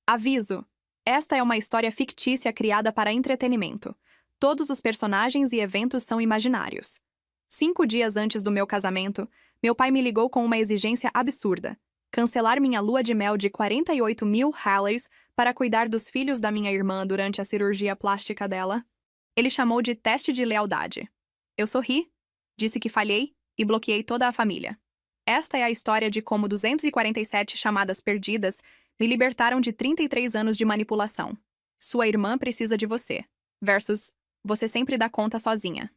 Aviso: esta é uma história fictícia criada para entretenimento. Todos os personagens e eventos são imaginários. 5 dias antes do meu casamento, meu pai me ligou com uma exigência absurda: cancelar minha lua de mel de 48.000 para cuidar dos filhos da minha irmã durante a cirurgia plástica dela. Ele chamou de teste de lealdade. Eu sorri, disse que falhei e bloqueei toda a família. Esta é a história de como 247 chamadas perdidas me libertaram de 33 anos de manipulação. Sua irmã precisa de você. Versus, você sempre dá conta sozinha.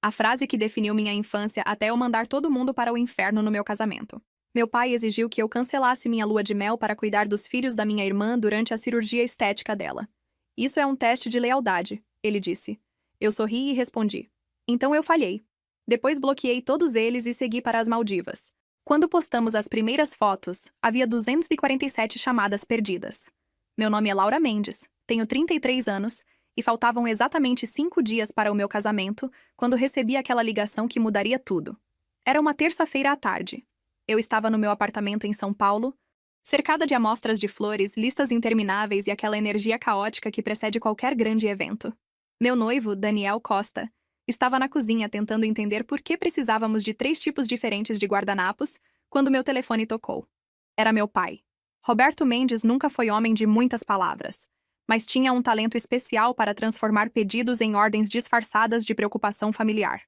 A frase que definiu minha infância até eu mandar todo mundo para o inferno no meu casamento. Meu pai exigiu que eu cancelasse minha lua de mel para cuidar dos filhos da minha irmã durante a cirurgia estética dela. Isso é um teste de lealdade, ele disse. Eu sorri e respondi. Então eu falhei. Depois bloqueei todos eles e segui para as Maldivas. Quando postamos as primeiras fotos, havia 247 chamadas perdidas. Meu nome é Laura Mendes, tenho 33 anos e faltavam exatamente 5 dias para o meu casamento quando recebi aquela ligação que mudaria tudo. Era uma terça-feira à tarde. Eu estava no meu apartamento em São Paulo, cercada de amostras de flores, listas intermináveis e aquela energia caótica que precede qualquer grande evento. Meu noivo, Daniel Costa, estava na cozinha tentando entender por que precisávamos de 3 tipos diferentes de guardanapos quando meu telefone tocou. Era meu pai. Roberto Mendes nunca foi homem de muitas palavras, mas tinha um talento especial para transformar pedidos em ordens disfarçadas de preocupação familiar.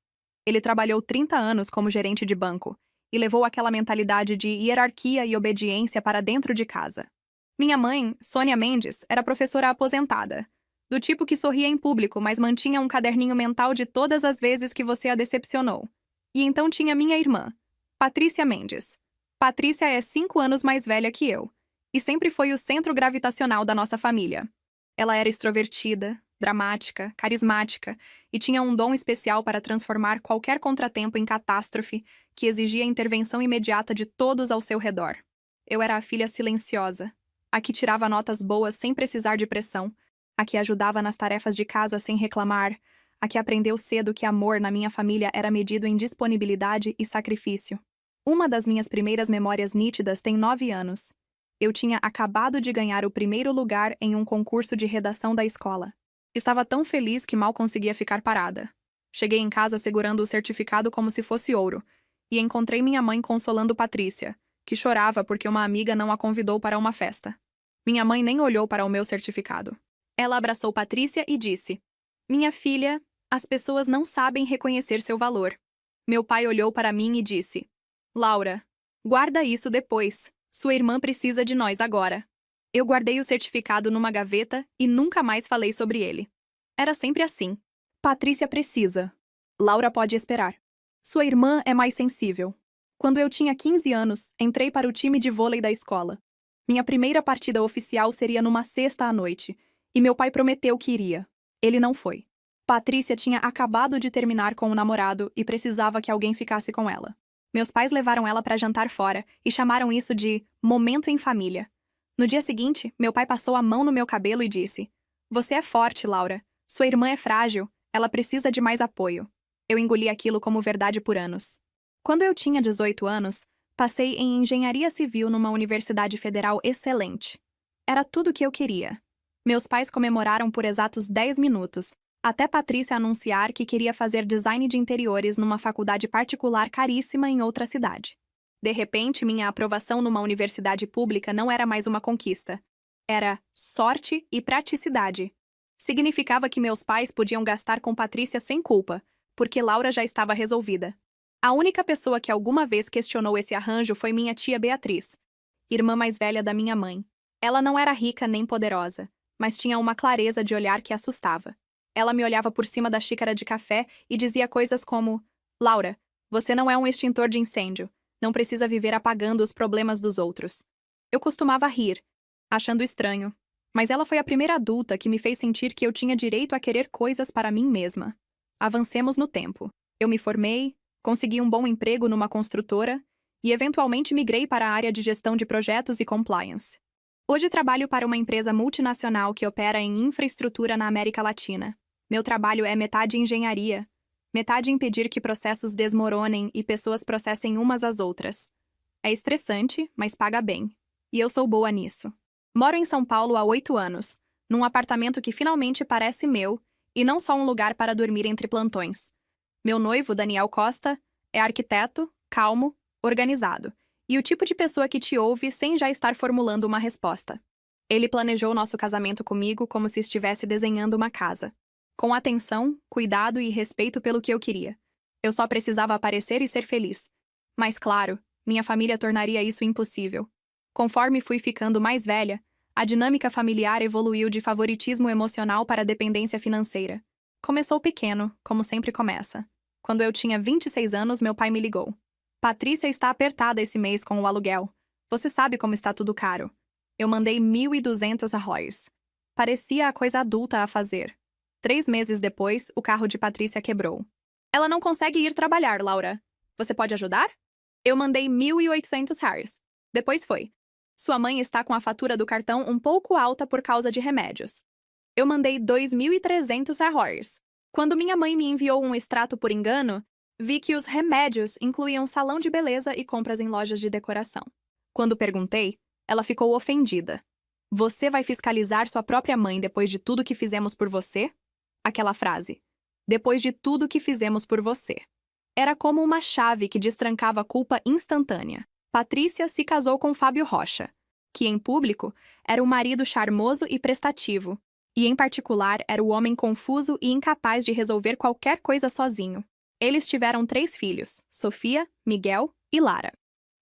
Ele trabalhou 30 anos como gerente de banco e levou aquela mentalidade de hierarquia e obediência para dentro de casa. Minha mãe, Sônia Mendes, era professora aposentada, do tipo que sorria em público, mas mantinha um caderninho mental de todas as vezes que você a decepcionou. E então tinha minha irmã, Patrícia Mendes. Patrícia é 5 anos mais velha que eu, e sempre foi o centro gravitacional da nossa família. Ela era extrovertida, dramática, carismática, e tinha um dom especial para transformar qualquer contratempo em catástrofe que exigia a intervenção imediata de todos ao seu redor. Eu era a filha silenciosa, a que tirava notas boas sem precisar de pressão, a que ajudava nas tarefas de casa sem reclamar, a que aprendeu cedo que amor na minha família era medido em disponibilidade e sacrifício. Uma das minhas primeiras memórias nítidas tem 9 anos. Eu tinha acabado de ganhar o primeiro lugar em um concurso de redação da escola. Estava tão feliz que mal conseguia ficar parada. Cheguei em casa segurando o certificado como se fosse ouro, e encontrei minha mãe consolando Patrícia, que chorava porque uma amiga não a convidou para uma festa. Minha mãe nem olhou para o meu certificado. Ela abraçou Patrícia e disse: Minha filha, as pessoas não sabem reconhecer seu valor. Meu pai olhou para mim e disse: Laura, guarda isso depois. Sua irmã precisa de nós agora. Eu guardei o certificado numa gaveta e nunca mais falei sobre ele. Era sempre assim. Patrícia precisa. Laura pode esperar. Sua irmã é mais sensível. Quando eu tinha 15 anos, entrei para o time de vôlei da escola. Minha primeira partida oficial seria numa sexta à noite, e meu pai prometeu que iria. Ele não foi. Patrícia tinha acabado de terminar com o namorado e precisava que alguém ficasse com ela. Meus pais levaram ela para jantar fora e chamaram isso de momento em família. No dia seguinte, meu pai passou a mão no meu cabelo e disse: Você é forte, Laura. Sua irmã é frágil. Ela precisa de mais apoio. Eu engoli aquilo como verdade por anos. Quando eu tinha 18 anos, passei em engenharia civil numa universidade federal excelente. Era tudo o que eu queria. Meus pais comemoraram por exatos 10 minutos, até Patrícia anunciar que queria fazer design de interiores numa faculdade particular caríssima em outra cidade. De repente, minha aprovação numa universidade pública não era mais uma conquista. Era sorte e praticidade. Significava que meus pais podiam gastar com Patrícia sem culpa, porque Laura já estava resolvida. A única pessoa que alguma vez questionou esse arranjo foi minha tia Beatriz, irmã mais velha da minha mãe. Ela não era rica nem poderosa, mas tinha uma clareza de olhar que assustava. Ela me olhava por cima da xícara de café e dizia coisas como: Laura, você não é um extintor de incêndio. Não precisa viver apagando os problemas dos outros. Eu costumava rir, achando estranho, mas ela foi a primeira adulta que me fez sentir que eu tinha direito a querer coisas para mim mesma. Avancemos no tempo. Eu me formei, consegui um bom emprego numa construtora e eventualmente migrei para a área de gestão de projetos e compliance. Hoje trabalho para uma empresa multinacional que opera em infraestrutura na América Latina. Meu trabalho é metade engenharia, metade impedir que processos desmoronem e pessoas processem umas às outras. É estressante, mas paga bem. E eu sou boa nisso. Moro em São Paulo há 8 anos, num apartamento que finalmente parece meu e não só um lugar para dormir entre plantões. Meu noivo, Daniel Costa, é arquiteto, calmo, organizado e o tipo de pessoa que te ouve sem já estar formulando uma resposta. Ele planejou nosso casamento comigo como se estivesse desenhando uma casa, com atenção, cuidado e respeito pelo que eu queria. Eu só precisava aparecer e ser feliz. Mas claro, minha família tornaria isso impossível. Conforme fui ficando mais velha, a dinâmica familiar evoluiu de favoritismo emocional para dependência financeira. Começou pequeno, como sempre começa. Quando eu tinha 26 anos, meu pai me ligou. Patrícia está apertada esse mês com o aluguel. Você sabe como está tudo caro. Eu mandei 1.200 arroz. Parecia a coisa adulta a fazer. 3 meses depois, o carro de Patrícia quebrou. Ela não consegue ir trabalhar, Laura. Você pode ajudar? Eu mandei 1.800 reais. Depois foi. Sua mãe está com a fatura do cartão um pouco alta por causa de remédios. Eu mandei 2.300 reais. Quando minha mãe me enviou um extrato por engano, vi que os remédios incluíam salão de beleza e compras em lojas de decoração. Quando perguntei, ela ficou ofendida. Você vai fiscalizar sua própria mãe depois de tudo que fizemos por você? Aquela frase. Depois de tudo que fizemos por você. Era como uma chave que destrancava a culpa instantânea. Patrícia se casou com Fábio Rocha, que, em público, era um marido charmoso e prestativo, e, em particular, era o homem confuso e incapaz de resolver qualquer coisa sozinho. Eles tiveram 3 filhos, Sofia, Miguel e Lara.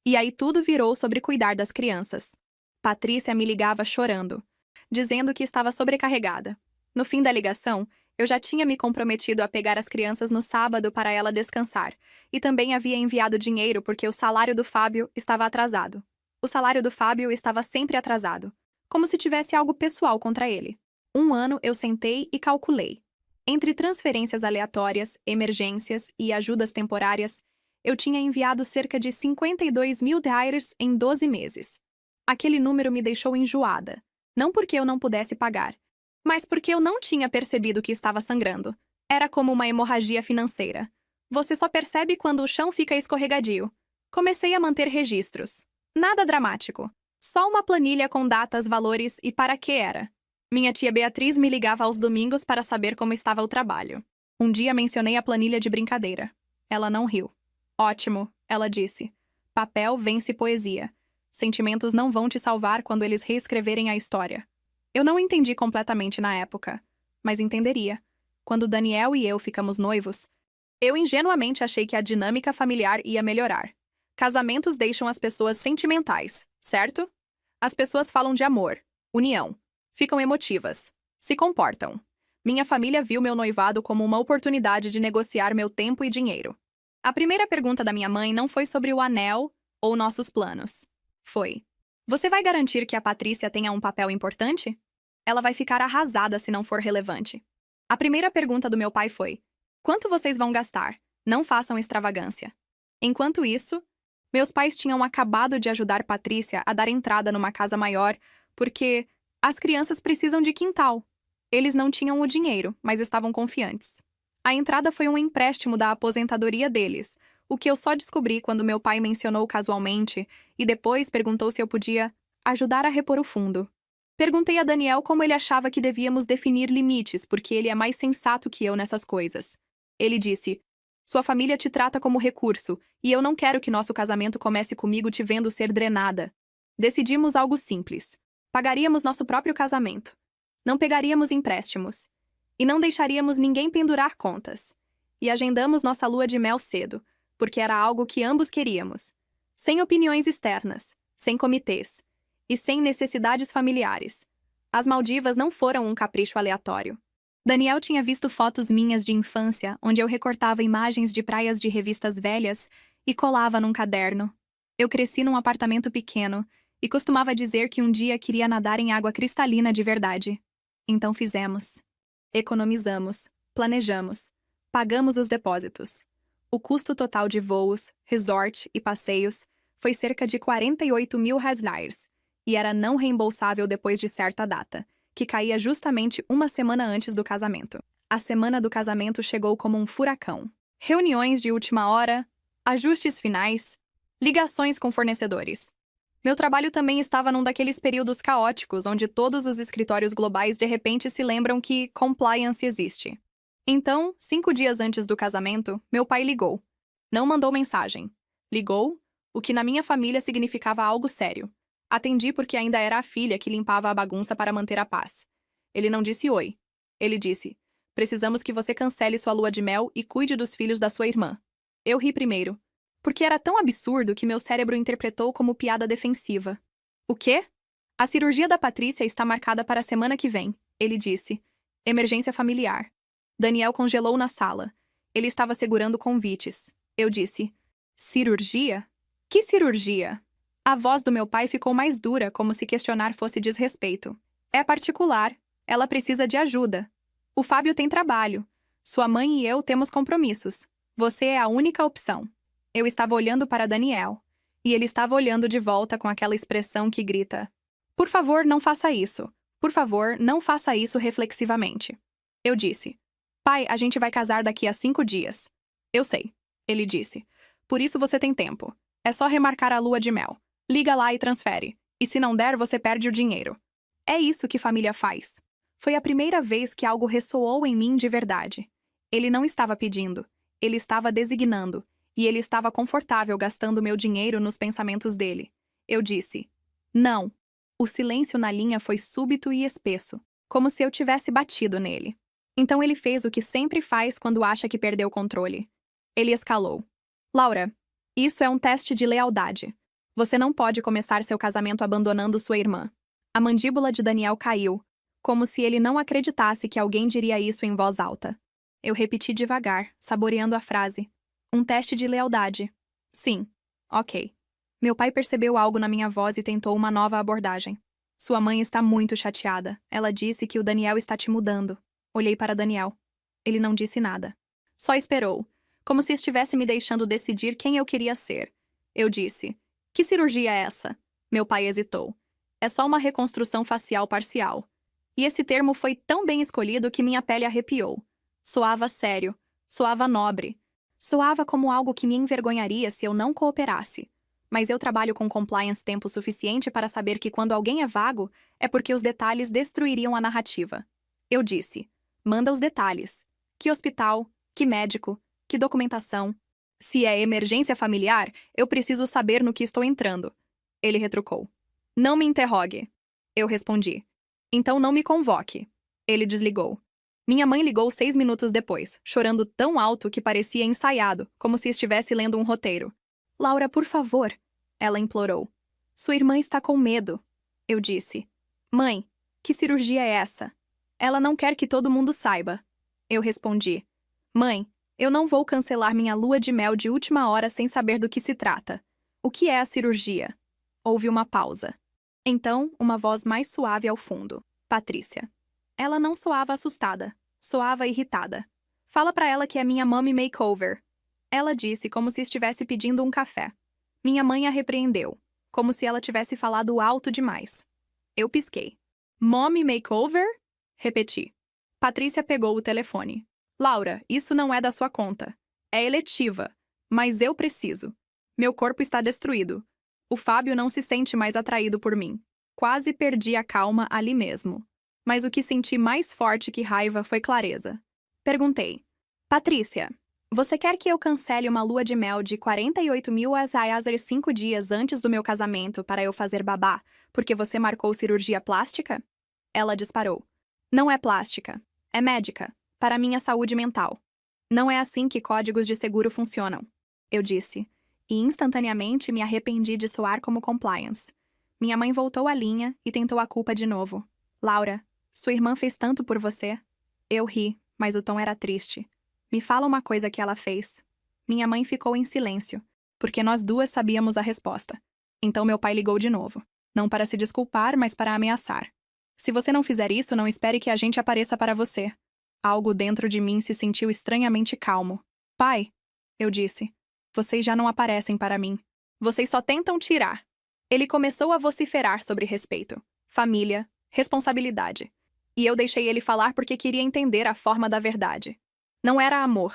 E aí tudo virou sobre cuidar das crianças. Patrícia me ligava chorando, dizendo que estava sobrecarregada. No fim da ligação, eu já tinha me comprometido a pegar as crianças no sábado para ela descansar, e também havia enviado dinheiro porque o salário do Fábio estava atrasado. O salário do Fábio estava sempre atrasado, como se tivesse algo pessoal contra ele. 1 ano eu sentei e calculei. Entre transferências aleatórias, emergências e ajudas temporárias, eu tinha enviado cerca de 52 mil reais em 12 meses. Aquele número me deixou enjoada, não porque eu não pudesse pagar, mas porque eu não tinha percebido que estava sangrando. Era como uma hemorragia financeira. Você só percebe quando o chão fica escorregadio. Comecei a manter registros. Nada dramático. Só uma planilha com datas, valores e para que era. Minha tia Beatriz me ligava aos domingos para saber como estava o trabalho. Um dia mencionei a planilha de brincadeira. Ela não riu. Ótimo, ela disse. Papel vence poesia. Sentimentos não vão te salvar quando eles reescreverem a história. Eu não entendi completamente na época, mas entenderia. Quando Daniel e eu ficamos noivos, eu ingenuamente achei que a dinâmica familiar ia melhorar. Casamentos deixam as pessoas sentimentais, certo? As pessoas falam de amor, união, ficam emotivas, se comportam. Minha família viu meu noivado como uma oportunidade de negociar meu tempo e dinheiro. A primeira pergunta da minha mãe não foi sobre o anel ou nossos planos. Foi: você vai garantir que a Patrícia tenha um papel importante? Ela vai ficar arrasada se não for relevante. A primeira pergunta do meu pai foi: quanto vocês vão gastar? Não façam extravagância. Enquanto isso, meus pais tinham acabado de ajudar Patrícia a dar entrada numa casa maior, porque as crianças precisam de quintal. Eles não tinham o dinheiro, mas estavam confiantes. A entrada foi um empréstimo da aposentadoria deles, o que eu só descobri quando meu pai mencionou casualmente e depois perguntou se eu podia ajudar a repor o fundo. Perguntei a Daniel como ele achava que devíamos definir limites, porque ele é mais sensato que eu nessas coisas. Ele disse: sua família te trata como recurso, e eu não quero que nosso casamento comece comigo te vendo ser drenada. Decidimos algo simples. Pagaríamos nosso próprio casamento. Não pegaríamos empréstimos. E não deixaríamos ninguém pendurar contas. E agendamos nossa lua de mel cedo, porque era algo que ambos queríamos. Sem opiniões externas, sem comitês e sem necessidades familiares. As Maldivas não foram um capricho aleatório. Daniel tinha visto fotos minhas de infância, onde eu recortava imagens de praias de revistas velhas e colava num caderno. Eu cresci num apartamento pequeno e costumava dizer que um dia queria nadar em água cristalina de verdade. Então fizemos. Economizamos, planejamos, pagamos os depósitos. O custo total de voos, resort e passeios foi cerca de 48 mil reais, e era não reembolsável depois de certa data, que caía justamente uma semana antes do casamento. A semana do casamento chegou como um furacão. Reuniões de última hora, ajustes finais, ligações com fornecedores. Meu trabalho também estava num daqueles períodos caóticos onde todos os escritórios globais de repente se lembram que compliance existe. Então, 5 dias antes do casamento, meu pai ligou. Não mandou mensagem. Ligou, o que na minha família significava algo sério. Atendi porque ainda era a filha que limpava a bagunça para manter a paz. Ele não disse oi. Ele disse: precisamos que você cancele sua lua de mel e cuide dos filhos da sua irmã. Eu ri primeiro, porque era tão absurdo que meu cérebro interpretou como piada defensiva. O quê? A cirurgia da Patrícia está marcada para a semana que vem, ele disse. Emergência familiar. Daniel congelou na sala. Ele estava segurando convites. Eu disse: cirurgia? Que cirurgia? A voz do meu pai ficou mais dura, como se questionar fosse desrespeito. É particular. Ela precisa de ajuda. O Fábio tem trabalho. Sua mãe e eu temos compromissos. Você é a única opção. Eu estava olhando para Daniel. E ele estava olhando de volta com aquela expressão que grita: por favor, não faça isso. Por favor, não faça isso reflexivamente. Eu disse: pai, a gente vai casar daqui a 5 dias. Eu sei, ele disse. Por isso você tem tempo. É só remarcar a lua de mel. Liga lá e transfere. E se não der, você perde o dinheiro. É isso que família faz. Foi a primeira vez que algo ressoou em mim de verdade. Ele não estava pedindo. Ele estava designando. E ele estava confortável gastando meu dinheiro nos pensamentos dele. Eu disse: não. O silêncio na linha foi súbito e espesso, como se eu tivesse batido nele. Então ele fez o que sempre faz quando acha que perdeu o controle. Ele escalou: Laura, isso é um teste de lealdade. Você não pode começar seu casamento abandonando sua irmã. A mandíbula de Daniel caiu, como se ele não acreditasse que alguém diria isso em voz alta. Eu repeti devagar, saboreando a frase. Um teste de lealdade. Sim. Ok. Meu pai percebeu algo na minha voz e tentou uma nova abordagem. Sua mãe está muito chateada. Ela disse que o Daniel está te mudando. Olhei para Daniel. Ele não disse nada. Só esperou, como se estivesse me deixando decidir quem eu queria ser. Eu disse: que cirurgia é essa? Meu pai hesitou. É só uma reconstrução facial parcial. E esse termo foi tão bem escolhido que minha pele arrepiou. Soava sério. Soava nobre. Soava como algo que me envergonharia se eu não cooperasse. Mas eu trabalho com compliance tempo suficiente para saber que quando alguém é vago, é porque os detalhes destruiriam a narrativa. Eu disse: manda os detalhes. Que hospital? Que médico? Que documentação? Se é emergência familiar, eu preciso saber no que estou entrando. Ele retrucou. Não me interrogue. Eu respondi. Então não me convoque. Ele desligou. Minha mãe ligou 6 minutos depois, chorando tão alto que parecia ensaiado, como se estivesse lendo um roteiro. Laura, por favor. Ela implorou. Sua irmã está com medo. Eu disse. Mãe, que cirurgia é essa? Ela não quer que todo mundo saiba. Eu respondi. Mãe, eu não vou cancelar minha lua de mel de última hora sem saber do que se trata. O que é a cirurgia? Houve uma pausa. Então, uma voz mais suave ao fundo. Patrícia. Ela não soava assustada. Soava irritada. Fala pra ela que é minha mommy makeover. Ela disse como se estivesse pedindo um café. Minha mãe a repreendeu, como se ela tivesse falado alto demais. Eu pisquei. Mommy makeover? Repeti. Patrícia pegou o telefone. Laura, isso não é da sua conta. É eletiva. Mas eu preciso. Meu corpo está destruído. O Fábio não se sente mais atraído por mim. Quase perdi a calma ali mesmo. Mas o que senti mais forte que raiva foi clareza. Perguntei. Patrícia, você quer que eu cancele uma lua de mel de 48.000 5 dias antes do meu casamento para eu fazer babá, porque você marcou cirurgia plástica? Ela disparou. Não é plástica. É médica. Para minha saúde mental. Não é assim que códigos de seguro funcionam. Eu disse. E instantaneamente me arrependi de soar como compliance. Minha mãe voltou à linha e tentou a culpa de novo. Laura, sua irmã fez tanto por você. Eu ri, mas o tom era triste. Me fala uma coisa que ela fez. Minha mãe ficou em silêncio, porque nós duas sabíamos a resposta. Então meu pai ligou de novo. Não para se desculpar, mas para ameaçar. Se você não fizer isso, não espere que a gente apareça para você. Algo dentro de mim se sentiu estranhamente calmo. Pai, eu disse. Vocês já não aparecem para mim. Vocês só tentam tirar. Ele começou a vociferar sobre respeito, família, responsabilidade. E eu deixei ele falar porque queria entender a forma da verdade. Não era amor,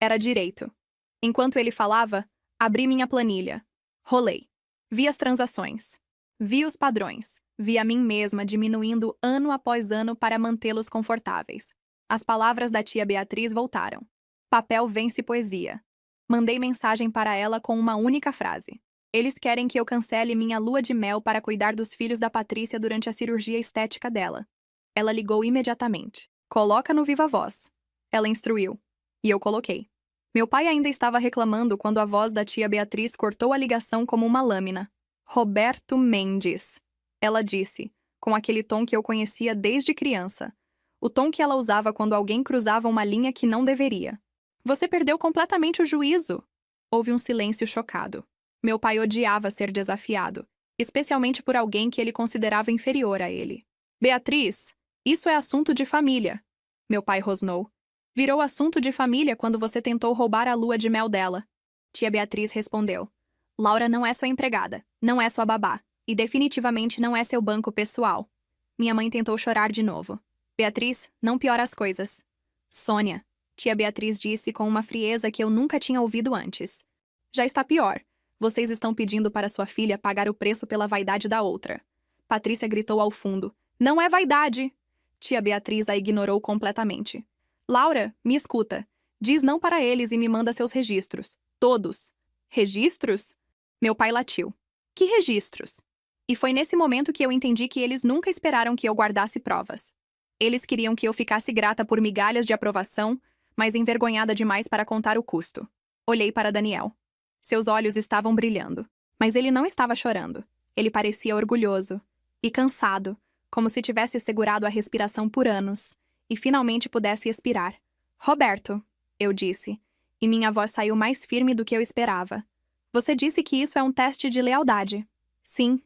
era direito. Enquanto ele falava, abri minha planilha. Rolei. Vi as transações. Vi os padrões. Vi a mim mesma diminuindo ano após ano para mantê-los confortáveis. As palavras da tia Beatriz voltaram. Papel vence poesia. Mandei mensagem para ela com uma única frase. Eles querem que eu cancele minha lua de mel para cuidar dos filhos da Patrícia durante a cirurgia estética dela. Ela ligou imediatamente. Coloca no viva voz. Ela instruiu. E eu coloquei. Meu pai ainda estava reclamando quando a voz da tia Beatriz cortou a ligação como uma lâmina. Roberto Mendes. Ela disse, com aquele tom que eu conhecia desde criança. O tom que ela usava quando alguém cruzava uma linha que não deveria. Você perdeu completamente o juízo. Houve um silêncio chocado. Meu pai odiava ser desafiado, especialmente por alguém que ele considerava inferior a ele. Beatriz, isso é assunto de família. Meu pai rosnou. Virou assunto de família quando você tentou roubar a lua de mel dela. Tia Beatriz respondeu. Laura não é sua empregada, não é sua babá, e definitivamente não é seu banco pessoal. Minha mãe tentou chorar de novo. Beatriz, não piora as coisas. Sônia, tia Beatriz disse com uma frieza que eu nunca tinha ouvido antes. Já está pior. Vocês estão pedindo para sua filha pagar o preço pela vaidade da outra. Patrícia gritou ao fundo. Não é vaidade! Tia Beatriz a ignorou completamente. Laura, me escuta. Diz não para eles e me manda seus registros. Todos. Registros? Meu pai latiu. Que registros? E foi nesse momento que eu entendi que eles nunca esperaram que eu guardasse provas. Eles queriam que eu ficasse grata por migalhas de aprovação, mas envergonhada demais para contar o custo. Olhei para Daniel. Seus olhos estavam brilhando, mas ele não estava chorando. Ele parecia orgulhoso e cansado, como se tivesse segurado a respiração por anos e finalmente pudesse expirar. Roberto, eu disse, e minha voz saiu mais firme do que eu esperava. Você disse que isso é um teste de lealdade. Sim,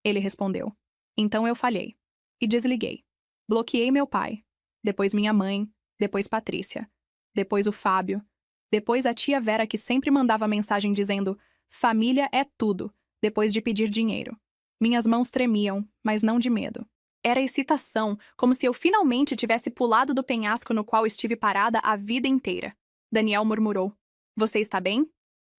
ele respondeu. Então eu falhei. E desliguei. Bloqueei meu pai, depois minha mãe, depois Patrícia, depois o Fábio, depois a tia Vera que sempre mandava mensagem dizendo família é tudo, depois de pedir dinheiro. Minhas mãos tremiam, mas não de medo. Era excitação, como se eu finalmente tivesse pulado do penhasco no qual estive parada a vida inteira. Daniel murmurou. Você está bem?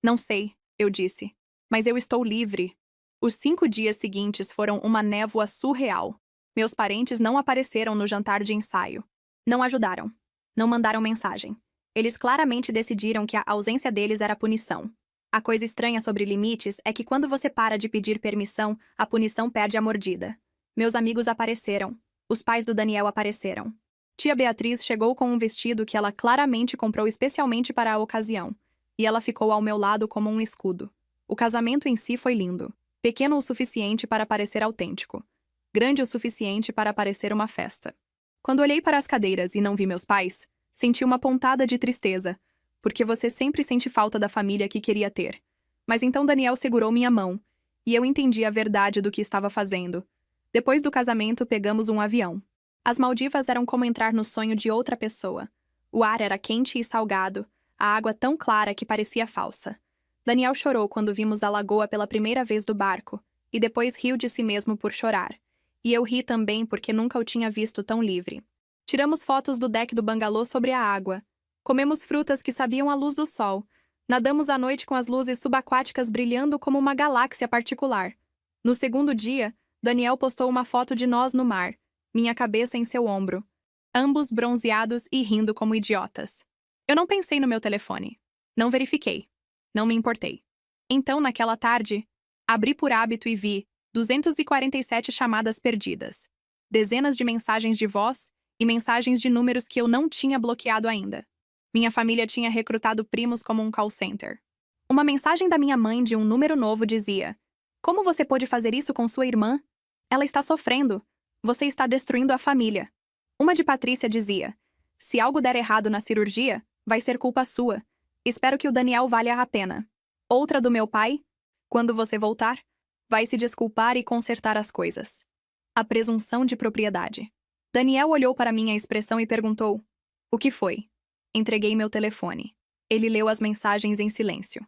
Não sei, eu disse. Mas eu estou livre. Os 5 dias seguintes foram uma névoa surreal. Meus parentes não apareceram no jantar de ensaio. Não ajudaram. Não mandaram mensagem. Eles claramente decidiram que a ausência deles era punição. A coisa estranha sobre limites é que quando você para de pedir permissão, a punição perde a mordida. Meus amigos apareceram. Os pais do Daniel apareceram. Tia Beatriz chegou com um vestido que ela claramente comprou especialmente para a ocasião, e ela ficou ao meu lado como um escudo. O casamento em si foi lindo. Pequeno o suficiente para parecer autêntico. Grande o suficiente para parecer uma festa. Quando olhei para as cadeiras e não vi meus pais, senti uma pontada de tristeza, porque você sempre sente falta da família que queria ter. Mas então Daniel segurou minha mão, e eu entendi a verdade do que estava fazendo. Depois do casamento, pegamos um avião. As Maldivas eram como entrar no sonho de outra pessoa. O ar era quente e salgado, a água tão clara que parecia falsa. Daniel chorou quando vimos a lagoa pela primeira vez do barco, e depois riu de si mesmo por chorar. E eu ri também porque nunca o tinha visto tão livre. Tiramos fotos do deck do bangalô sobre a água. Comemos frutas que sabiam a luz do sol. Nadamos à noite com as luzes subaquáticas brilhando como uma galáxia particular. No segundo dia, Daniel postou uma foto de nós no mar, minha cabeça em seu ombro, ambos bronzeados e rindo como idiotas. Eu não pensei no meu telefone. Não verifiquei. Não me importei. Então, naquela tarde, abri por hábito e vi 247 chamadas perdidas, dezenas de mensagens de voz e mensagens de números que eu não tinha bloqueado ainda. Minha família tinha recrutado primos como um call center. Uma mensagem da minha mãe de um número novo dizia: Como você pôde fazer isso com sua irmã? Ela está sofrendo. Você está destruindo a família. Uma de Patrícia dizia: Se algo der errado na cirurgia, vai ser culpa sua. Espero que o Daniel valha a pena. Outra do meu pai: Quando você voltar, vai se desculpar e consertar as coisas. A presunção de propriedade. Daniel olhou para minha expressão e perguntou: O que foi? Entreguei meu telefone. Ele leu as mensagens em silêncio.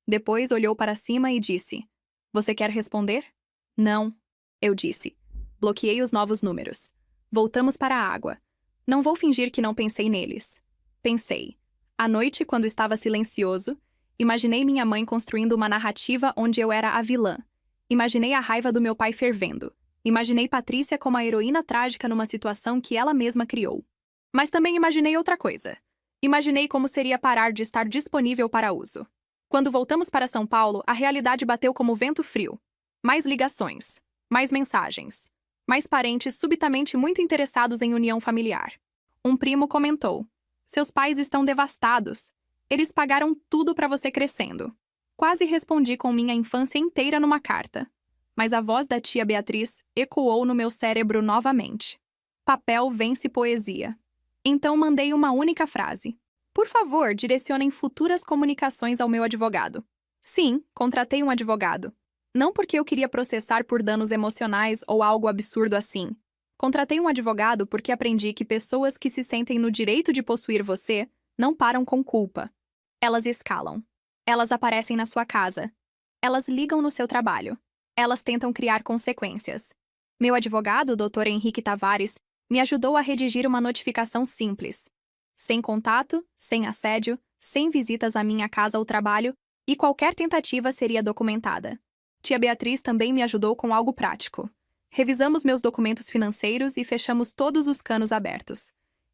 Depois olhou para cima e disse: Você quer responder? Não. Eu disse. Bloqueei os novos números. Voltamos para a água. Não vou fingir que não pensei neles. Pensei. À noite, quando estava silencioso, imaginei minha mãe construindo uma narrativa onde eu era a vilã. Imaginei a raiva do meu pai fervendo. Imaginei Patrícia como a heroína trágica numa situação que ela mesma criou. Mas também imaginei outra coisa. Imaginei como seria parar de estar disponível para uso. Quando voltamos para São Paulo, a realidade bateu como vento frio. Mais ligações, mais mensagens, mais parentes subitamente muito interessados em união familiar. Um primo comentou: "Seus pais estão devastados. Eles pagaram tudo para você crescendo." Quase respondi com minha infância inteira numa carta. Mas a voz da tia Beatriz ecoou no meu cérebro novamente. Papel vence poesia. Então mandei uma única frase: "Por favor, direcionem futuras comunicações ao meu advogado." Sim, contratei um advogado. Não porque eu queria processar por danos emocionais ou algo absurdo assim. Contratei um advogado porque aprendi que pessoas que se sentem no direito de possuir você não param com culpa. Elas escalam. Elas aparecem na sua casa. Elas ligam no seu trabalho. Elas tentam criar consequências. Meu advogado, Dr. Henrique Tavares, me ajudou a redigir uma notificação simples. Sem contato, sem assédio, sem visitas à minha casa ou trabalho, e qualquer tentativa seria documentada. Tia Beatriz também me ajudou com algo prático. Revisamos meus documentos financeiros e fechamos todos os canos abertos.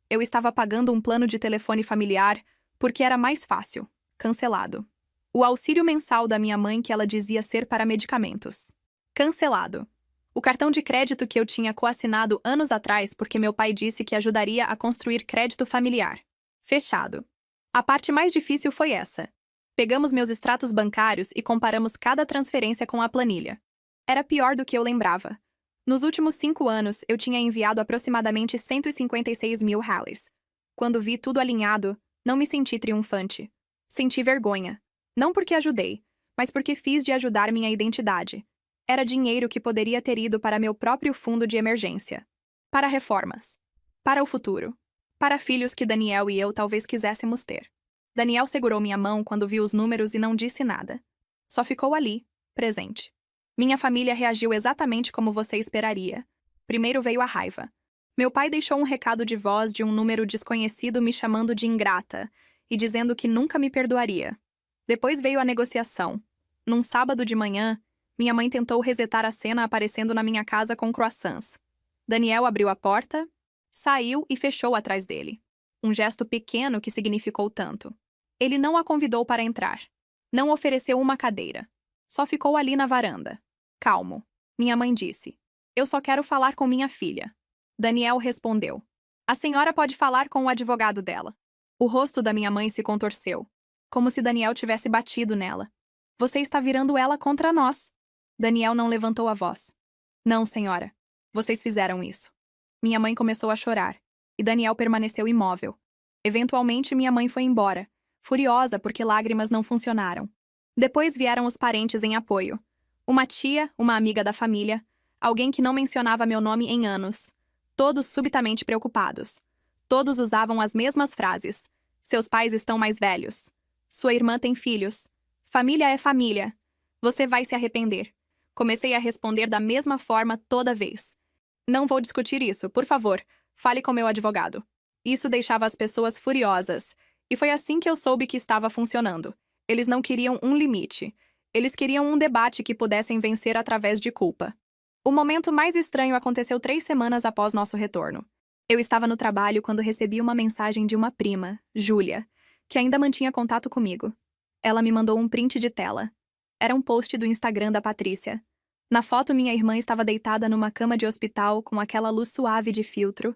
Eu estava pagando um plano de telefone familiar porque era mais fácil. Cancelado. O auxílio mensal da minha mãe que ela dizia ser para medicamentos. Cancelado. O cartão de crédito que eu tinha coassinado anos atrás porque meu pai disse que ajudaria a construir crédito familiar. Fechado. A parte mais difícil foi essa. Pegamos meus extratos bancários e comparamos cada transferência com a planilha. Era pior do que eu lembrava. Nos últimos 5 anos, eu tinha enviado aproximadamente 156 mil reais. Quando vi tudo alinhado, não me senti triunfante. Senti vergonha. Não porque ajudei, mas porque fiz de ajudar minha identidade. Era dinheiro que poderia ter ido para meu próprio fundo de emergência. Para reformas. Para o futuro. Para filhos que Daniel e eu talvez quiséssemos ter. Daniel segurou minha mão quando viu os números e não disse nada. Só ficou ali, presente. Minha família reagiu exatamente como você esperaria. Primeiro veio a raiva. Meu pai deixou um recado de voz de um número desconhecido me chamando de ingrata e dizendo que nunca me perdoaria. Depois veio a negociação. Num sábado de manhã, minha mãe tentou resetar a cena aparecendo na minha casa com croissants. Daniel abriu a porta, saiu e fechou atrás dele. Um gesto pequeno que significou tanto. Ele não a convidou para entrar. Não ofereceu uma cadeira. Só ficou ali na varanda. Calmo. Minha mãe disse: "Eu só quero falar com minha filha." Daniel respondeu: "A senhora pode falar com o advogado dela." O rosto da minha mãe se contorceu, como se Daniel tivesse batido nela. "Você está virando ela contra nós." Daniel não levantou a voz. "Não, senhora. Vocês fizeram isso." Minha mãe começou a chorar, e Daniel permaneceu imóvel. Eventualmente, minha mãe foi embora, furiosa porque lágrimas não funcionaram. Depois vieram os parentes em apoio. Uma tia, uma amiga da família, alguém que não mencionava meu nome em anos. Todos subitamente preocupados. Todos usavam as mesmas frases. "Seus pais estão mais velhos." "Sua irmã tem filhos." "Família é família." "Você vai se arrepender." Comecei a responder da mesma forma toda vez. "Não vou discutir isso, por favor. Fale com meu advogado." Isso deixava as pessoas furiosas, e foi assim que eu soube que estava funcionando. Eles não queriam um limite. Eles queriam um debate que pudessem vencer através de culpa. O momento mais estranho aconteceu 3 semanas após nosso retorno. Eu estava no trabalho quando recebi uma mensagem de uma prima, Júlia, que ainda mantinha contato comigo. Ela me mandou um print de tela. Era um post do Instagram da Patrícia. Na foto, minha irmã estava deitada numa cama de hospital com aquela luz suave de filtro,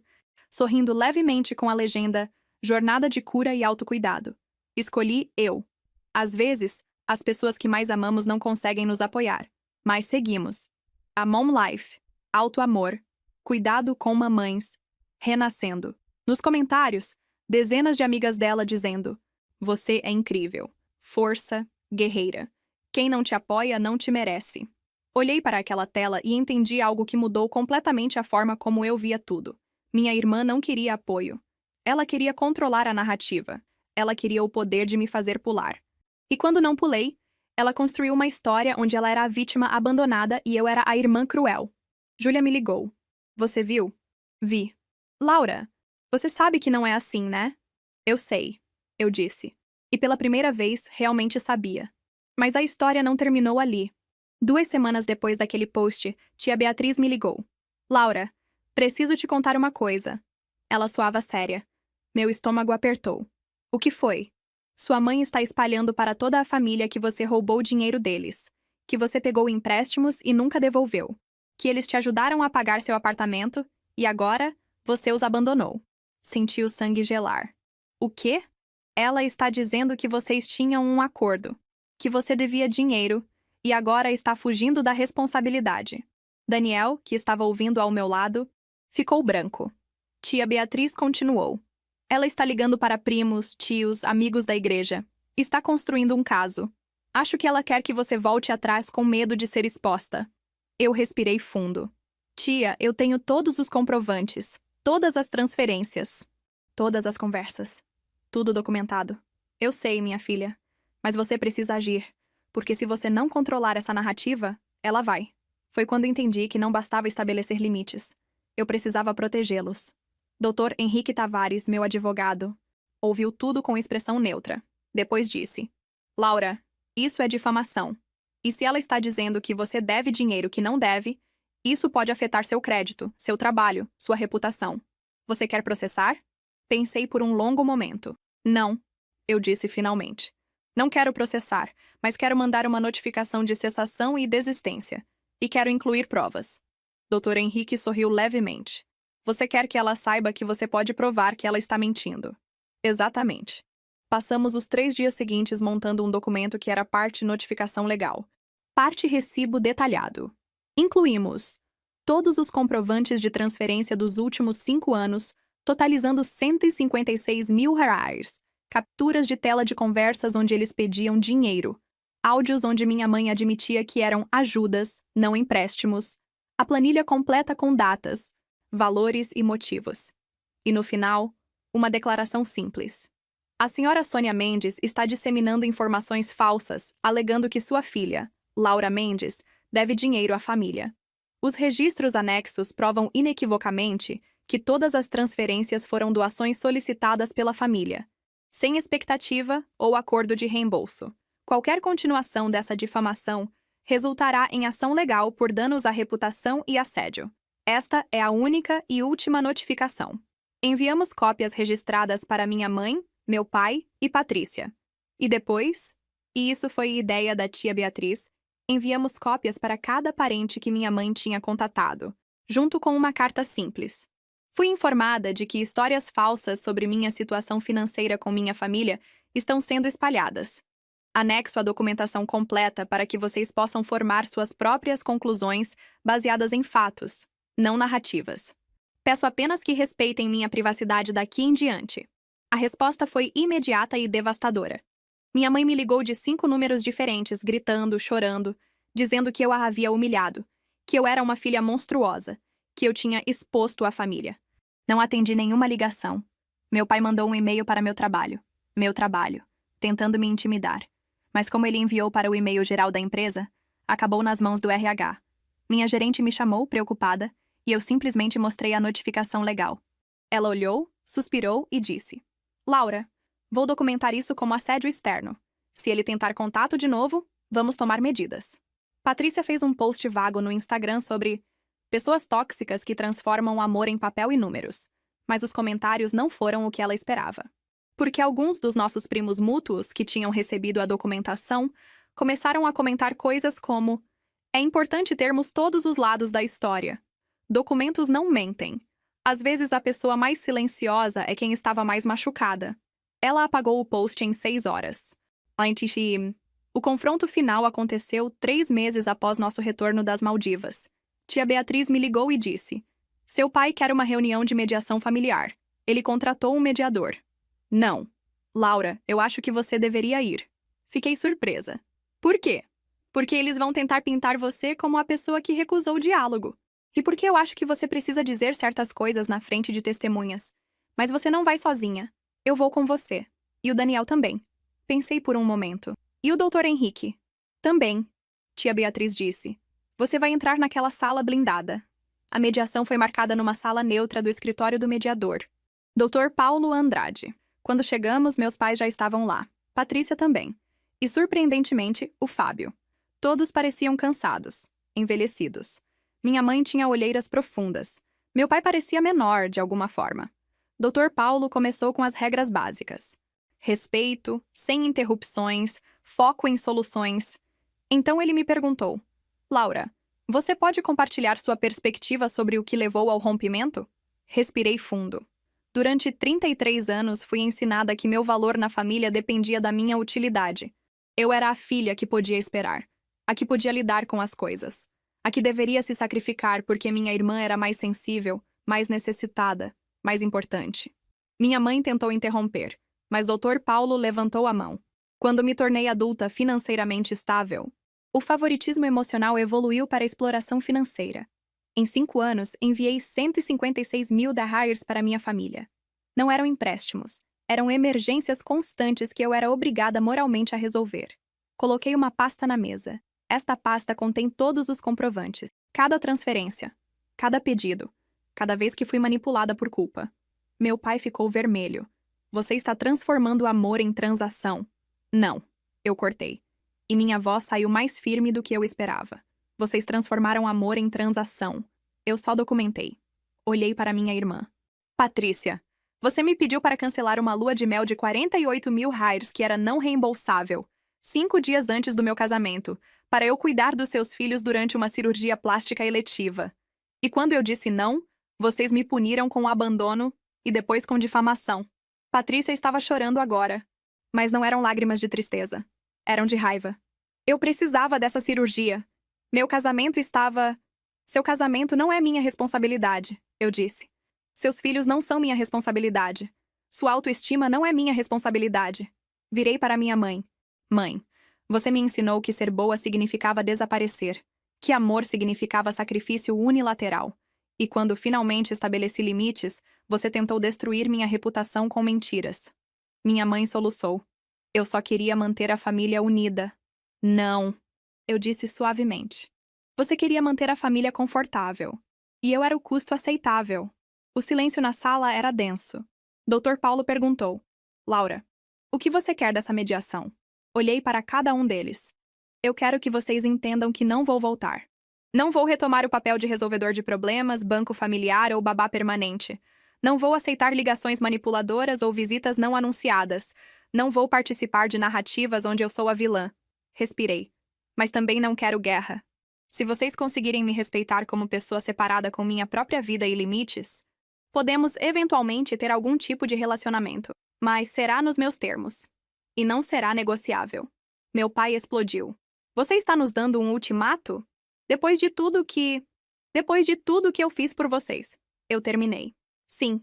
sorrindo levemente com a legenda "Jornada de cura e autocuidado." Escolhi eu. Às vezes, as pessoas que mais amamos não conseguem nos apoiar, mas seguimos. A Mom Life, auto-amor, cuidado com mamães, renascendo. Nos comentários, dezenas de amigas dela dizendo: "Você é incrível. Força, guerreira. Quem não te apoia não te merece." Olhei para aquela tela e entendi algo que mudou completamente a forma como eu via tudo. Minha irmã não queria apoio. Ela queria controlar a narrativa. Ela queria o poder de me fazer pular. E quando não pulei, ela construiu uma história onde ela era a vítima abandonada e eu era a irmã cruel. Júlia me ligou. "Você viu?" "Vi." "Laura, você sabe que não é assim, né?" "Eu sei," eu disse. E pela primeira vez, realmente sabia. Mas a história não terminou ali. 2 semanas depois daquele post, tia Beatriz me ligou. Laura, preciso te contar uma coisa. Ela soava séria. Meu estômago apertou. O que foi? Sua mãe está espalhando para toda a família que você roubou o dinheiro deles, que você pegou empréstimos e nunca devolveu, que eles te ajudaram a pagar seu apartamento e agora você os abandonou. Senti o sangue gelar. O quê? Ela está dizendo que vocês tinham um acordo, que você devia dinheiro e agora está fugindo da responsabilidade. Daniel, que estava ouvindo ao meu lado, ficou branco. Tia Beatriz continuou. Ela está ligando para primos, tios, amigos da igreja. Está construindo um caso. Acho que ela quer que você volte atrás com medo de ser exposta. Eu respirei fundo. Tia, eu tenho todos os comprovantes, todas as transferências, todas as conversas. Tudo documentado. Eu sei, minha filha. Mas você precisa agir. Porque se você não controlar essa narrativa, ela vai. Foi quando entendi que não bastava estabelecer limites. Eu precisava protegê-los. Dr. Henrique Tavares, meu advogado, ouviu tudo com expressão neutra. Depois disse: Laura, isso é difamação. E se ela está dizendo que você deve dinheiro que não deve, isso pode afetar seu crédito, seu trabalho, sua reputação. Você quer processar? Pensei por um longo momento. Não, eu disse finalmente. Não quero processar, mas quero mandar uma notificação de cessação e desistência. E quero incluir provas. Dr. Henrique sorriu levemente. Você quer que ela saiba que você pode provar que ela está mentindo. Exatamente. Passamos os 3 dias seguintes montando um documento que era parte notificação legal. Parte recibo detalhado. Incluímos todos os comprovantes de transferência dos últimos 5 anos, totalizando R$ 156 mil, capturas de tela de conversas onde eles pediam dinheiro, áudios onde minha mãe admitia que eram ajudas, não empréstimos, a planilha completa com datas, valores e motivos. E no final, uma declaração simples. A senhora Sônia Mendes está disseminando informações falsas, alegando que sua filha, Laura Mendes, deve dinheiro à família. Os registros anexos provam inequivocamente que todas as transferências foram doações solicitadas pela família, sem expectativa ou acordo de reembolso. Qualquer continuação dessa difamação resultará em ação legal por danos à reputação e assédio. Esta é a única e última notificação. Enviamos cópias registradas para minha mãe, meu pai e Patrícia. E depois, e isso foi ideia da tia Beatriz, enviamos cópias para cada parente que minha mãe tinha contatado, junto com uma carta simples. Fui informada de que histórias falsas sobre minha situação financeira com minha família estão sendo espalhadas. Anexo a documentação completa para que vocês possam formar suas próprias conclusões baseadas em fatos, não narrativas. Peço apenas que respeitem minha privacidade daqui em diante. A resposta foi imediata e devastadora. Minha mãe me ligou de 5 números diferentes, gritando, chorando, dizendo que eu a havia humilhado, que eu era uma filha monstruosa, que eu tinha exposto a família. Não atendi nenhuma ligação. Meu pai mandou um e-mail para meu trabalho, tentando me intimidar. Mas como ele enviou para o e-mail geral da empresa, acabou nas mãos do RH. Minha gerente me chamou, preocupada, e eu simplesmente mostrei a notificação legal. Ela olhou, suspirou e disse: Laura, vou documentar isso como assédio externo. Se ele tentar contato de novo, vamos tomar medidas. Patrícia fez um post vago no Instagram sobre pessoas tóxicas que transformam o amor em papel e números, mas os comentários não foram o que ela esperava. Porque alguns dos nossos primos mútuos que tinham recebido a documentação começaram a comentar coisas como: é importante termos todos os lados da história. Documentos não mentem. Às vezes a pessoa mais silenciosa é quem estava mais machucada. Ela apagou o post em 6 horas. O confronto final aconteceu 3 meses após nosso retorno das Maldivas. Tia Beatriz me ligou e disse: seu pai quer uma reunião de mediação familiar. Ele contratou um mediador. Não. Laura, eu acho que você deveria ir. Fiquei surpresa. Por quê? Porque eles vão tentar pintar você como a pessoa que recusou o diálogo. E porque eu acho que você precisa dizer certas coisas na frente de testemunhas. Mas você não vai sozinha. Eu vou com você. E o Daniel também. Pensei por um momento. E o Dr. Henrique? Também. Tia Beatriz disse. Você vai entrar naquela sala blindada. A mediação foi marcada numa sala neutra do escritório do mediador. Dr. Paulo Andrade. Quando chegamos, meus pais já estavam lá. Patrícia também. E, surpreendentemente, o Fábio. Todos pareciam cansados, envelhecidos. Minha mãe tinha olheiras profundas. Meu pai parecia menor, de alguma forma. Dr. Paulo começou com as regras básicas. Respeito, sem interrupções, foco em soluções. Então ele me perguntou: Laura, você pode compartilhar sua perspectiva sobre o que levou ao rompimento? Respirei fundo. Durante 33 anos fui ensinada que meu valor na família dependia da minha utilidade. Eu era a filha que podia esperar, a que podia lidar com as coisas, a que deveria se sacrificar porque minha irmã era mais sensível, mais necessitada, mais importante. Minha mãe tentou interromper, mas Dr. Paulo levantou a mão. Quando me tornei adulta financeiramente estável, o favoritismo emocional evoluiu para a exploração financeira. Em 5 anos, enviei 156 mil dollars para minha família. Não eram empréstimos, eram emergências constantes que eu era obrigada moralmente a resolver. Coloquei uma pasta na mesa. Esta pasta contém todos os comprovantes, cada transferência, cada pedido, cada vez que fui manipulada por culpa. Meu pai ficou vermelho. Você está transformando o amor em transação. Não, eu cortei. E minha voz saiu mais firme do que eu esperava. Vocês transformaram amor em transação. Eu só documentei. Olhei para minha irmã. Patrícia, você me pediu para cancelar uma lua de mel de 48 mil reais que era não reembolsável, 5 dias antes do meu casamento, para eu cuidar dos seus filhos durante uma cirurgia plástica eletiva. E quando eu disse não, vocês me puniram com abandono e depois com difamação. Patrícia estava chorando agora, mas não eram lágrimas de tristeza. Eram de raiva. Eu precisava dessa cirurgia. Meu casamento estava... Seu casamento não é minha responsabilidade, eu disse. Seus filhos não são minha responsabilidade. Sua autoestima não é minha responsabilidade. Virei para minha mãe. Mãe, você me ensinou que ser boa significava desaparecer, que amor significava sacrifício unilateral. E quando finalmente estabeleci limites, você tentou destruir minha reputação com mentiras. Minha mãe soluçou. Eu só queria manter a família unida. Não, eu disse suavemente. Você queria manter a família confortável. E eu era o custo aceitável. O silêncio na sala era denso. Dr. Paulo perguntou: Laura, o que você quer dessa mediação? Olhei para cada um deles. Eu quero que vocês entendam que não vou voltar. Não vou retomar o papel de resolvedor de problemas, banco familiar ou babá permanente. Não vou aceitar ligações manipuladoras ou visitas não anunciadas. Não vou participar de narrativas onde eu sou a vilã. Respirei. Mas também não quero guerra. Se vocês conseguirem me respeitar como pessoa separada com minha própria vida e limites, podemos eventualmente ter algum tipo de relacionamento, mas será nos meus termos. E não será negociável. Meu pai explodiu. Você está nos dando um ultimato? Depois de tudo que eu fiz por vocês. Eu terminei. Sim,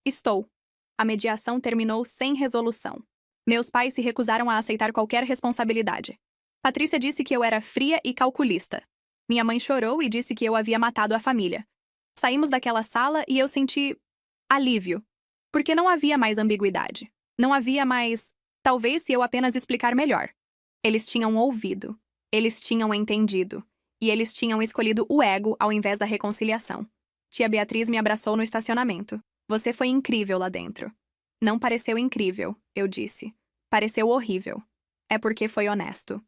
estou. A mediação terminou sem resolução. Meus pais se recusaram a aceitar qualquer responsabilidade. Patrícia disse que eu era fria e calculista. Minha mãe chorou e disse que eu havia matado a família. Saímos daquela sala e eu senti alívio, porque não havia mais ambiguidade. Não havia mais, talvez se eu apenas explicar melhor. Eles tinham ouvido, eles tinham entendido, e eles tinham escolhido o ego ao invés da reconciliação. Tia Beatriz me abraçou no estacionamento. Você foi incrível lá dentro. Não pareceu incrível, eu disse. Pareceu horrível. É porque foi honesto.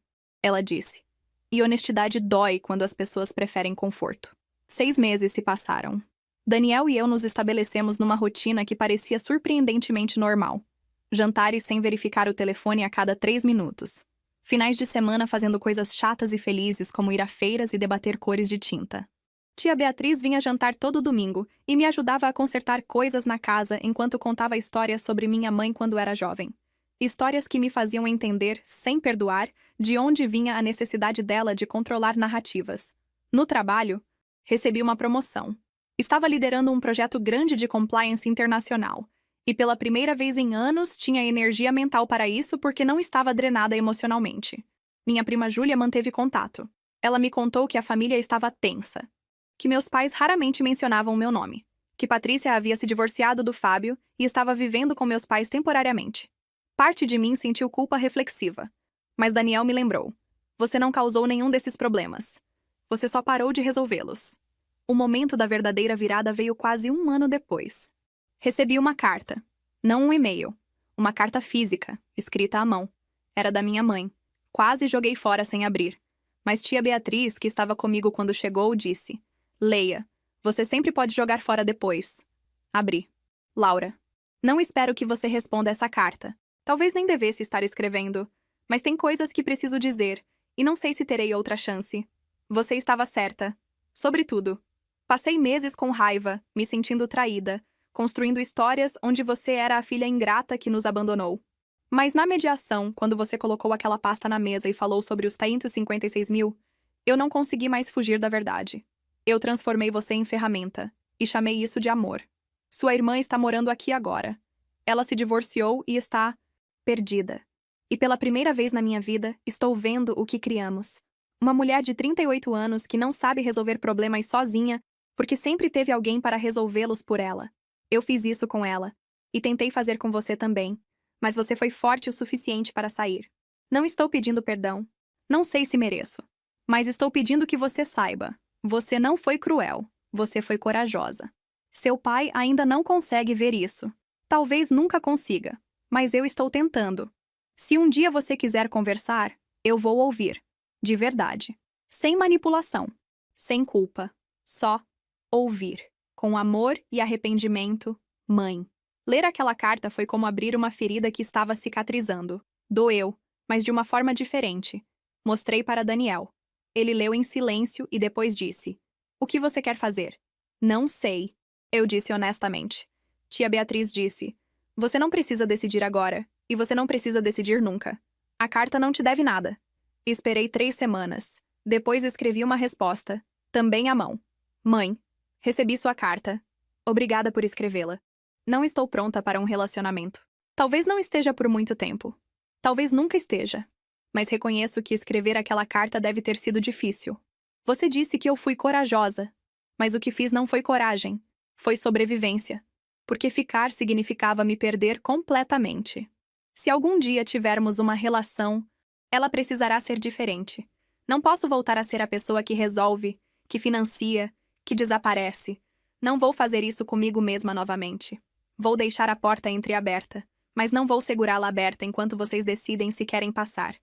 Ela disse. E honestidade dói quando as pessoas preferem conforto. 6 meses se passaram. Daniel e eu nos estabelecemos numa rotina que parecia surpreendentemente normal. Jantares sem verificar o telefone a cada 3 minutos. Finais de semana fazendo coisas chatas e felizes como ir a feiras e debater cores de tinta. Tia Beatriz vinha jantar todo domingo e me ajudava a consertar coisas na casa enquanto contava histórias sobre minha mãe quando era jovem. Histórias que me faziam entender, sem perdoar, de onde vinha a necessidade dela de controlar narrativas. No trabalho, recebi uma promoção. Estava liderando um projeto grande de compliance internacional. E pela primeira vez em anos, tinha energia mental para isso porque não estava drenada emocionalmente. Minha prima Júlia manteve contato. Ela me contou que a família estava tensa. Que meus pais raramente mencionavam meu nome. Que Patrícia havia se divorciado do Fábio e estava vivendo com meus pais temporariamente. Parte de mim sentiu culpa reflexiva. Mas Daniel me lembrou. Você não causou nenhum desses problemas. Você só parou de resolvê-los. O momento da verdadeira virada veio quase 1 ano depois. Recebi uma carta. Não um e-mail. Uma carta física, escrita à mão. Era da minha mãe. Quase joguei fora sem abrir. Mas tia Beatriz, que estava comigo quando chegou, disse: Leia, você sempre pode jogar fora depois. Abri. Laura. Não espero que você responda essa carta. Talvez nem devesse estar escrevendo. Mas tem coisas que preciso dizer, e não sei se terei outra chance. Você estava certa. Sobretudo. Passei meses com raiva, me sentindo traída, construindo histórias onde você era a filha ingrata que nos abandonou. Mas na mediação, quando você colocou aquela pasta na mesa e falou sobre os 356 mil, eu não consegui mais fugir da verdade. Eu transformei você em ferramenta, e chamei isso de amor. Sua irmã está morando aqui agora. Ela se divorciou e está perdida. E pela primeira vez na minha vida, estou vendo o que criamos. Uma mulher de 38 anos que não sabe resolver problemas sozinha, porque sempre teve alguém para resolvê-los por ela. Eu fiz isso com ela, e tentei fazer com você também, mas você foi forte o suficiente para sair. Não estou pedindo perdão. Não sei se mereço. Mas estou pedindo que você saiba. Você não foi cruel. Você foi corajosa. Seu pai ainda não consegue ver isso. Talvez nunca consiga. Mas eu estou tentando. Se um dia você quiser conversar, eu vou ouvir. De verdade. Sem manipulação. Sem culpa. Só ouvir. Com amor e arrependimento, mãe. Ler aquela carta foi como abrir uma ferida que estava cicatrizando. Doeu, mas de uma forma diferente. Mostrei para Daniel. Ele leu em silêncio e depois disse: O que você quer fazer? Não sei. Eu disse honestamente. Tia Beatriz disse: Você não precisa decidir agora, e você não precisa decidir nunca. A carta não te deve nada. Esperei 3 semanas. Depois escrevi uma resposta, também à mão. Mãe, recebi sua carta. Obrigada por escrevê-la. Não estou pronta para um relacionamento. Talvez não esteja por muito tempo. Talvez nunca esteja. Mas reconheço que escrever aquela carta deve ter sido difícil. Você disse que eu fui corajosa. Mas o que fiz não foi coragem. Foi sobrevivência. Porque ficar significava me perder completamente. Se algum dia tivermos uma relação, ela precisará ser diferente. Não posso voltar a ser a pessoa que resolve, que financia, que desaparece. Não vou fazer isso comigo mesma novamente. Vou deixar a porta entreaberta, mas não vou segurá-la aberta enquanto vocês decidem se querem passar.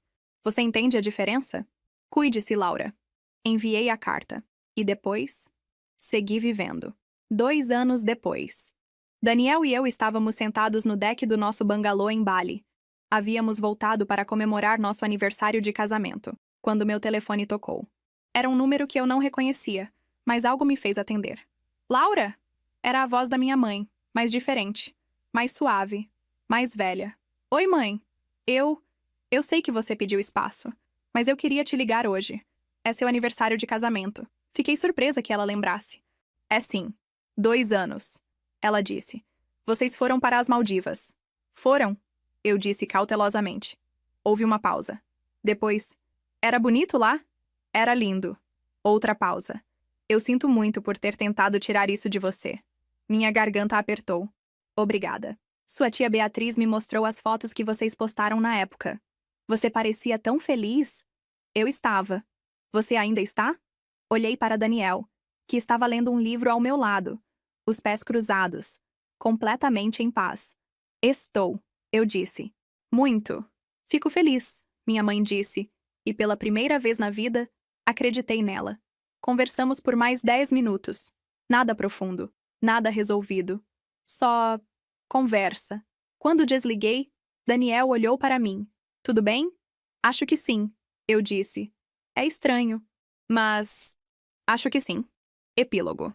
Você entende a diferença? Cuide-se, Laura. Enviei a carta. E depois? Segui vivendo. 2 anos depois. Daniel e eu estávamos sentados no deck do nosso bangalô em Bali. Havíamos voltado para comemorar nosso aniversário de casamento, quando meu telefone tocou. Era um número que eu não reconhecia, mas algo me fez atender. Laura! Era a voz da minha mãe, mais diferente, mais suave, mais velha. Oi, mãe. Eu sei que você pediu espaço, mas eu queria te ligar hoje. É seu aniversário de casamento. Fiquei surpresa que ela lembrasse. É sim. 2 anos. Ela disse. Vocês foram para as Maldivas. Foram? Eu disse cautelosamente. Houve uma pausa. Depois, era bonito lá? Era lindo. Outra pausa. Eu sinto muito por ter tentado tirar isso de você. Minha garganta apertou. Obrigada. Sua tia Beatriz me mostrou as fotos que vocês postaram na época. Você parecia tão feliz. Eu estava. Você ainda está? Olhei para Daniel, que estava lendo um livro ao meu lado, os pés cruzados, completamente em paz. Estou, eu disse. Muito. Fico feliz, minha mãe disse, e pela primeira vez na vida, acreditei nela. Conversamos por mais 10 minutos. Nada profundo, nada resolvido. Só conversa. Quando desliguei, Daniel olhou para mim. Tudo bem? Acho que sim, eu disse. É estranho, mas acho que sim. Epílogo.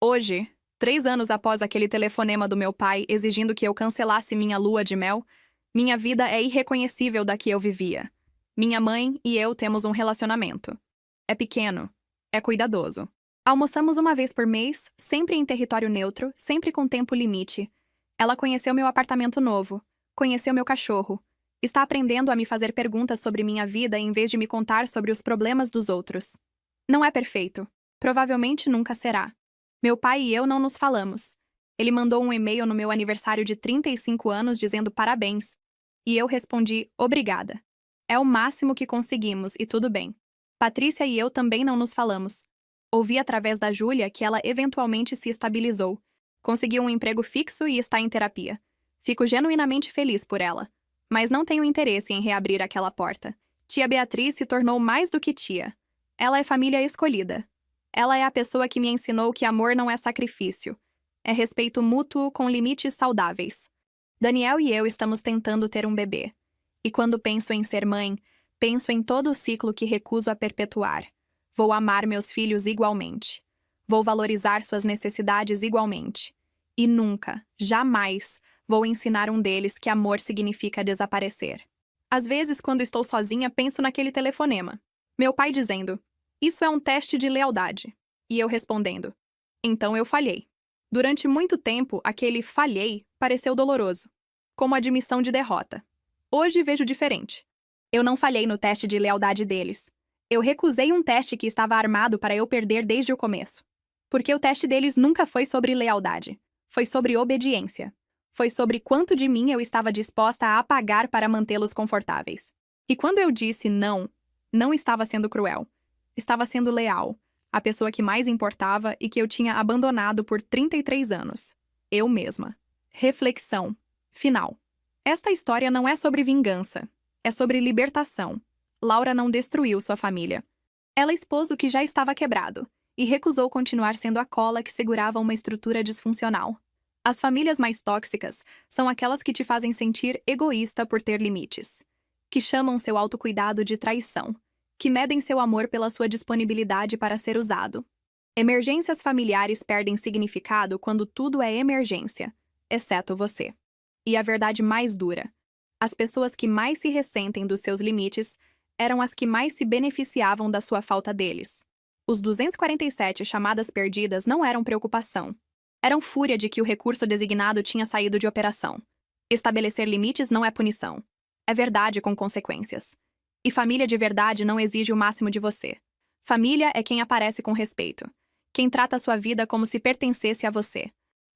Hoje, 3 anos após aquele telefonema do meu pai exigindo que eu cancelasse minha lua de mel, minha vida é irreconhecível da que eu vivia. Minha mãe e eu temos um relacionamento. É pequeno, é cuidadoso. Almoçamos uma vez por mês, sempre em território neutro, sempre com tempo limite. Ela conheceu meu apartamento novo, conheceu meu cachorro. Está aprendendo a me fazer perguntas sobre minha vida em vez de me contar sobre os problemas dos outros. Não é perfeito. Provavelmente nunca será. Meu pai e eu não nos falamos. Ele mandou um e-mail no meu aniversário de 35 anos dizendo parabéns. E eu respondi, obrigada. É o máximo que conseguimos e tudo bem. Patrícia e eu também não nos falamos. Ouvi através da Júlia que ela eventualmente se estabilizou. Conseguiu um emprego fixo e está em terapia. Fico genuinamente feliz por ela. Mas não tenho interesse em reabrir aquela porta. Tia Beatriz se tornou mais do que tia. Ela é família escolhida. Ela é a pessoa que me ensinou que amor não é sacrifício. É respeito mútuo com limites saudáveis. Daniel e eu estamos tentando ter um bebê. E quando penso em ser mãe, penso em todo o ciclo que recuso a perpetuar. Vou amar meus filhos igualmente. Vou valorizar suas necessidades igualmente. E nunca, jamais, vou ensinar um deles que amor significa desaparecer. Às vezes, quando estou sozinha, penso naquele telefonema. Meu pai dizendo, isso é um teste de lealdade. E eu respondendo, então eu falhei. Durante muito tempo, aquele falhei pareceu doloroso, como admissão de derrota. Hoje vejo diferente. Eu não falhei no teste de lealdade deles. Eu recusei um teste que estava armado para eu perder desde o começo. Porque o teste deles nunca foi sobre lealdade. Foi sobre obediência. Foi sobre quanto de mim eu estava disposta a apagar para mantê-los confortáveis. E quando eu disse não, não estava sendo cruel. Estava sendo leal. A pessoa que mais importava e que eu tinha abandonado por 33 anos. Eu mesma. Reflexão. Final. Esta história não é sobre vingança. É sobre libertação. Laura não destruiu sua família. Ela expôs o que já estava quebrado e recusou continuar sendo a cola que segurava uma estrutura disfuncional. As famílias mais tóxicas são aquelas que te fazem sentir egoísta por ter limites, que chamam seu autocuidado de traição, que medem seu amor pela sua disponibilidade para ser usado. Emergências familiares perdem significado quando tudo é emergência, exceto você. E a verdade mais dura: as pessoas que mais se ressentem dos seus limites eram as que mais se beneficiavam da sua falta deles. Os 247 chamadas perdidas não eram preocupação. Eram fúria de que o recurso designado tinha saído de operação. Estabelecer limites não é punição. É verdade com consequências. E família de verdade não exige o máximo de você. Família é quem aparece com respeito. Quem trata a sua vida como se pertencesse a você.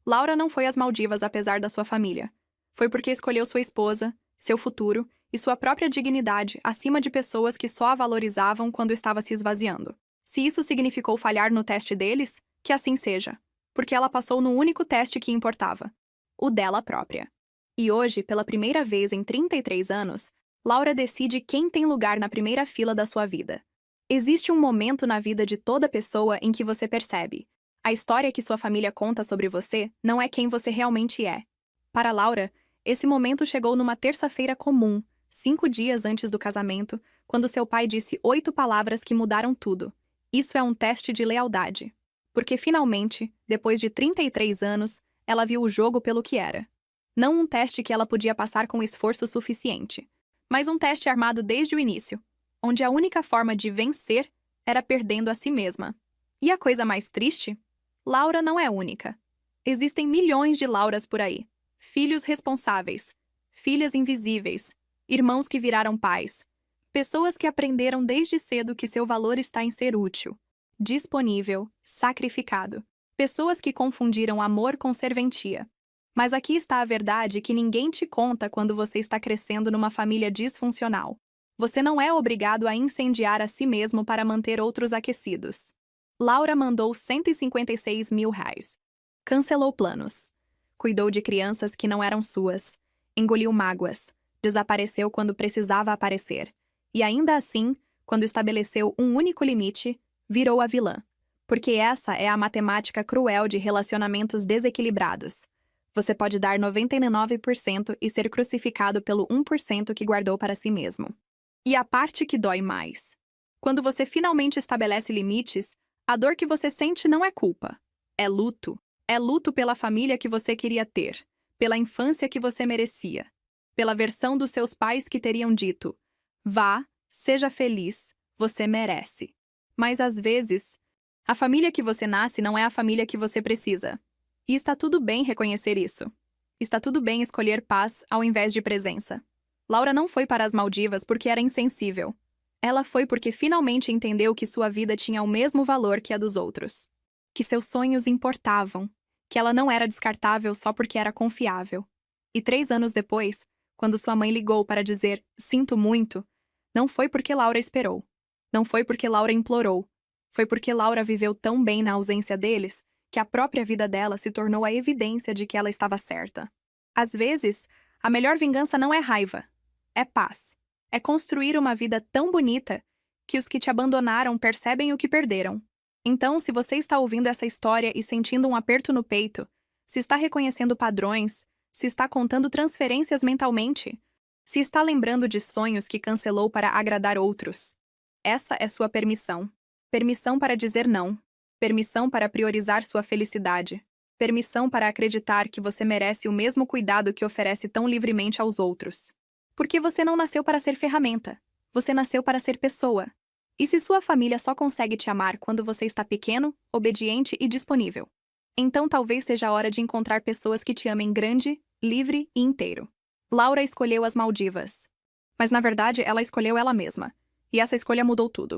Laura não foi às Maldivas apesar da sua família. Foi porque escolheu sua esposa, seu futuro e sua própria dignidade acima de pessoas que só a valorizavam quando estava se esvaziando. Se isso significou falhar no teste deles, que assim seja. Porque ela passou no único teste que importava. O dela própria. E hoje, pela primeira vez em 33 anos, Laura decide quem tem lugar na primeira fila da sua vida. Existe um momento na vida de toda pessoa em que você percebe. A história que sua família conta sobre você não é quem você realmente é. Para Laura, esse momento chegou numa terça-feira comum, 5 dias antes do casamento, quando seu pai disse 8 palavras que mudaram tudo. Isso é um teste de lealdade. Porque finalmente, depois de 33 anos, ela viu o jogo pelo que era. Não um teste que ela podia passar com esforço suficiente, mas um teste armado desde o início, onde a única forma de vencer era perdendo a si mesma. E a coisa mais triste? Laura não é única. Existem milhões de Lauras por aí. Filhos responsáveis, filhas invisíveis, irmãos que viraram pais, pessoas que aprenderam desde cedo que seu valor está em ser útil, disponível, sacrificado. Pessoas que confundiram amor com serventia. Mas aqui está a verdade que ninguém te conta quando você está crescendo numa família disfuncional. Você não é obrigado a incendiar a si mesmo para manter outros aquecidos. Laura mandou R$ 156 mil. Cancelou planos. Cuidou de crianças que não eram suas. Engoliu mágoas. Desapareceu quando precisava aparecer. E ainda assim, quando estabeleceu um único limite, virou a vilã. Porque essa é a matemática cruel de relacionamentos desequilibrados. Você pode dar 99% e ser crucificado pelo 1% que guardou para si mesmo. E a parte que dói mais. Quando você finalmente estabelece limites, a dor que você sente não é culpa. É luto. É luto pela família que você queria ter, pela infância que você merecia, pela versão dos seus pais que teriam dito: vá, seja feliz, você merece. Mas às vezes, a família que você nasce não é a família que você precisa. E está tudo bem reconhecer isso. Está tudo bem escolher paz ao invés de presença. Laura não foi para as Maldivas porque era insensível. Ela foi porque finalmente entendeu que sua vida tinha o mesmo valor que a dos outros. Que seus sonhos importavam. Que ela não era descartável só porque era confiável. E 3 anos depois, quando sua mãe ligou para dizer "sinto muito", não foi porque Laura esperou. Não foi porque Laura implorou. Foi porque Laura viveu tão bem na ausência deles que a própria vida dela se tornou a evidência de que ela estava certa. Às vezes, a melhor vingança não é raiva, é paz. É construir uma vida tão bonita que os que te abandonaram percebem o que perderam. Então, se você está ouvindo essa história e sentindo um aperto no peito, se está reconhecendo padrões, se está contando transferências mentalmente, se está lembrando de sonhos que cancelou para agradar outros, essa é sua permissão. Permissão para dizer não. Permissão para priorizar sua felicidade. Permissão para acreditar que você merece o mesmo cuidado que oferece tão livremente aos outros. Porque você não nasceu para ser ferramenta. Você nasceu para ser pessoa. E se sua família só consegue te amar quando você está pequeno, obediente e disponível, então talvez seja a hora de encontrar pessoas que te amem grande, livre e inteiro. Laura escolheu as Maldivas. Mas na verdade ela escolheu ela mesma. E essa escolha mudou tudo.